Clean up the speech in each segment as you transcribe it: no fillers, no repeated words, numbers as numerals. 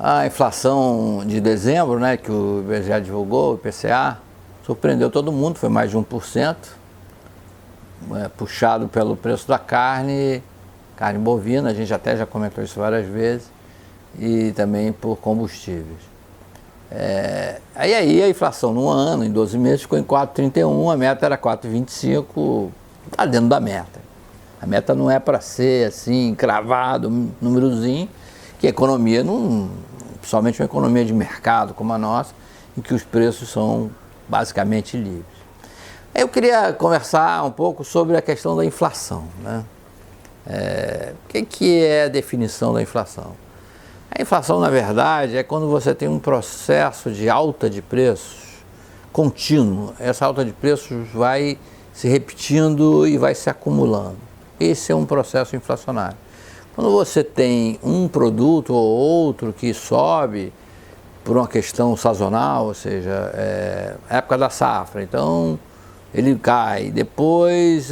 A inflação de dezembro, né, que o IBGE divulgou, o IPCA, surpreendeu todo mundo, foi mais de 1%, puxado pelo preço da carne bovina, a gente até já comentou isso várias vezes, e também por combustíveis. Aí a inflação no ano, em 12 meses, ficou em 4,31, a meta era 4,25, está dentro da meta. A meta não é para ser assim, cravado, um númerozinho, que a economia não, principalmente uma economia de mercado como a nossa, em que os preços são basicamente livres. Eu queria conversar um pouco sobre a questão da inflação, né? O que é a definição da inflação? A inflação, na verdade, é quando você tem um processo de alta de preços contínuo. Essa alta de preços vai se repetindo e vai se acumulando. Esse é um processo inflacionário. Quando você tem um produto ou outro que sobe por uma questão sazonal, ou seja, época da safra, então ele cai. Depois,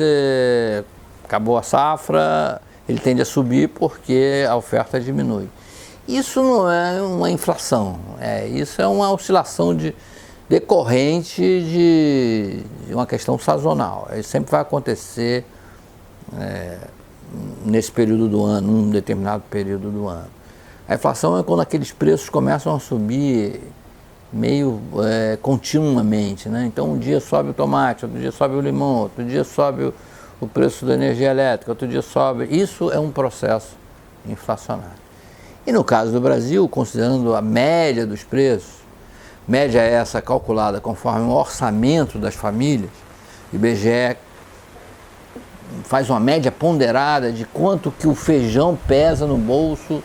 acabou a safra, ele tende a subir porque a oferta diminui. Isso não é uma inflação, isso é uma oscilação decorrente de uma questão sazonal. Isso sempre vai acontecer nesse período do ano, num determinado período do ano. A inflação é quando aqueles preços começam a subir meio continuamente, né? Então um dia sobe o tomate, outro dia sobe o limão, outro dia sobe o preço da energia elétrica, outro dia sobe. Isso é um processo inflacionário. E no caso do Brasil, considerando a média dos preços, média é essa calculada conforme o orçamento das famílias, o IBGE faz uma média ponderada de quanto que o feijão pesa no bolso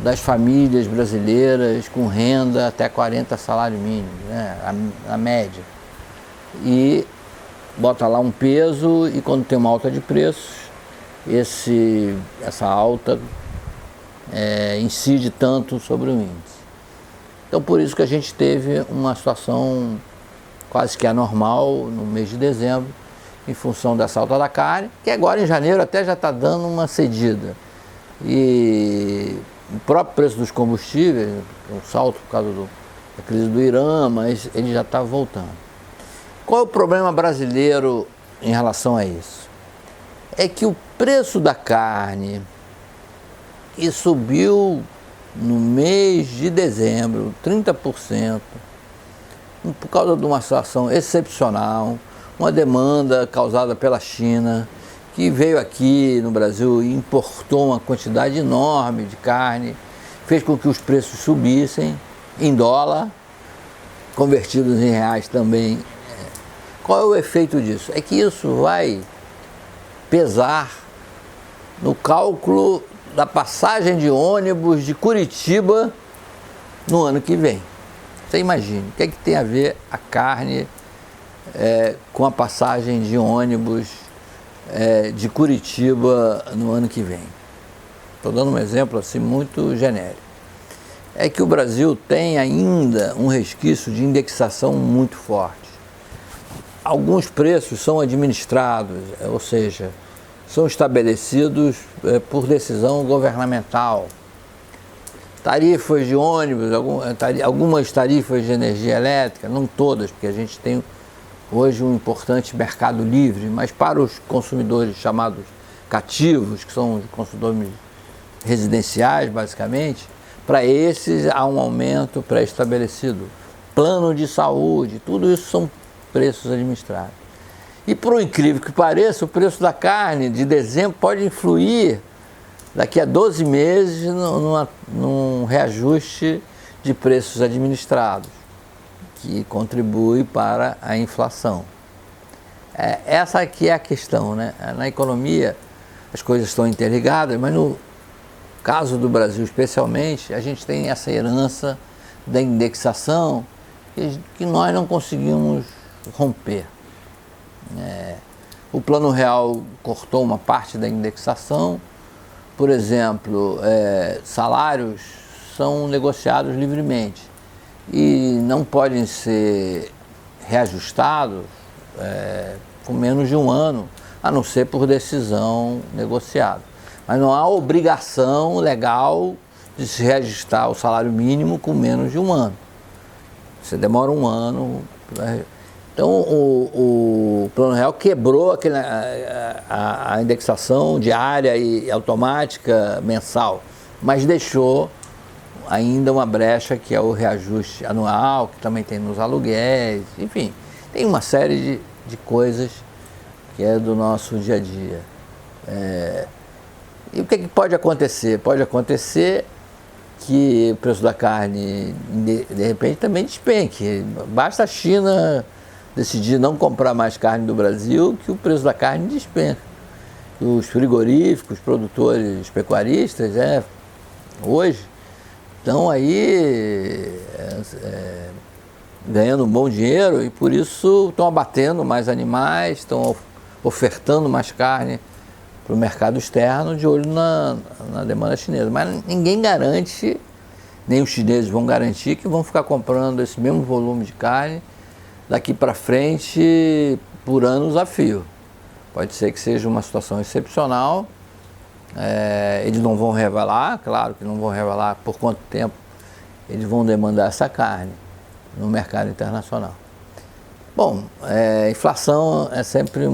das famílias brasileiras com renda até 40 salários mínimos, né? A média. E bota lá um peso e quando tem uma alta de preços, essa alta incide tanto sobre o índice. Então por isso que a gente teve uma situação quase que anormal no mês de dezembro, em função dessa alta da carne, que agora em janeiro até já está dando uma cedida. E o próprio preço dos combustíveis, um salto por causa da crise do Irã, mas ele já está voltando. Qual é o problema brasileiro em relação a isso? É que o preço da carne, que subiu no mês de dezembro 30%, por causa de uma situação excepcional, uma demanda causada pela China, que veio aqui no Brasil e importou uma quantidade enorme de carne, fez com que os preços subissem em dólar, convertidos em reais também. Qual é o efeito disso? É que isso vai pesar no cálculo da passagem de ônibus de Curitiba no ano que vem. Você imagine, o que é que tem a ver a carne com a passagem de ônibus de Curitiba no ano que vem? Estou dando um exemplo assim muito genérico. É que o Brasil tem ainda um resquício de indexação muito forte. Alguns preços são administrados, ou seja, são estabelecidos por decisão governamental. Tarifas de ônibus, algumas tarifas de energia elétrica, não todas, porque a gente tem hoje um importante mercado livre, mas para os consumidores chamados cativos, que são os consumidores residenciais, basicamente, para esses há um aumento pré-estabelecido. Plano de saúde, tudo isso são preços administrados. E por incrível que pareça, o preço da carne de dezembro pode influir daqui a 12 meses num reajuste de preços administrados, que contribui para a inflação. Essa aqui é a questão, né? Na economia as coisas estão interligadas, mas no caso do Brasil especialmente, a gente tem essa herança da indexação que nós não conseguimos romper. O Plano Real cortou uma parte da indexação. Por exemplo, salários são negociados livremente e não podem ser reajustados com menos de um ano, a não ser por decisão negociada. Mas não há obrigação legal de se reajustar o salário mínimo com menos de um ano. Você demora um ano. Então, o Plano Real quebrou a indexação diária e automática mensal, mas deixou ainda uma brecha que é o reajuste anual, que também tem nos aluguéis, enfim, tem uma série de coisas que é do nosso dia a dia. E o que pode acontecer? Pode acontecer que o preço da carne, de repente, também despenque. Basta a China decidir não comprar mais carne do Brasil que o preço da carne despenca. Os frigoríficos, produtores pecuaristas, hoje, estão aí ganhando um bom dinheiro e por isso estão abatendo mais animais, estão ofertando mais carne para o mercado externo de olho na demanda chinesa. Mas ninguém garante, nem os chineses vão garantir que vão ficar comprando esse mesmo volume de carne daqui para frente por anos a fio. Pode ser que seja uma situação excepcional. Eles não vão revelar, claro que não vão revelar por quanto tempo eles vão demandar essa carne no mercado internacional. Bom, inflação é sempre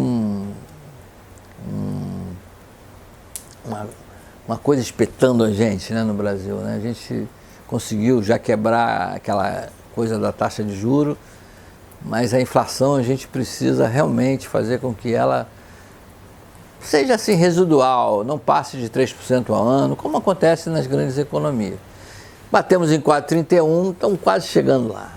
uma coisa espetando a gente, né, no Brasil, né? A gente conseguiu já quebrar aquela coisa da taxa de juros, mas a inflação a gente precisa realmente fazer com que ela seja assim residual, não passe de 3% ao ano, como acontece nas grandes economias. Batemos em 4,31, estamos quase chegando lá.